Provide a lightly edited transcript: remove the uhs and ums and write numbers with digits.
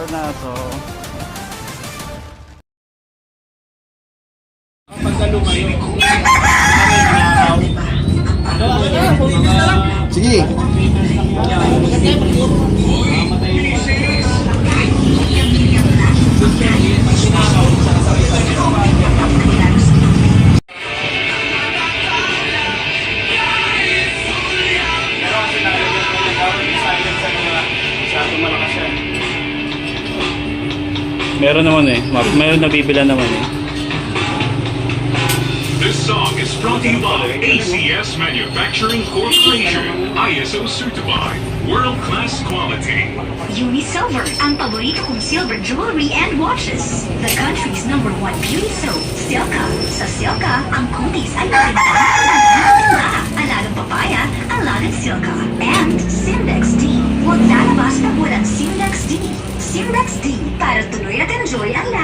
motor na to. Sige. Meron naman eh. Meron nabibila naman eh. This song is brought to you by ACS Manufacturing Corporation, ISO certified, world-class quality. Unisilver, ang paborito kong silver jewelry and watches. The country's #1 beauty soap, Silka. Sa Silka, ang kutis ay matinta. Alagang papaya, alagang Silka. And Simdex D. Huwag lalabas na walang Simdex D. Simdex D para tuloy at enjoy ang lahat.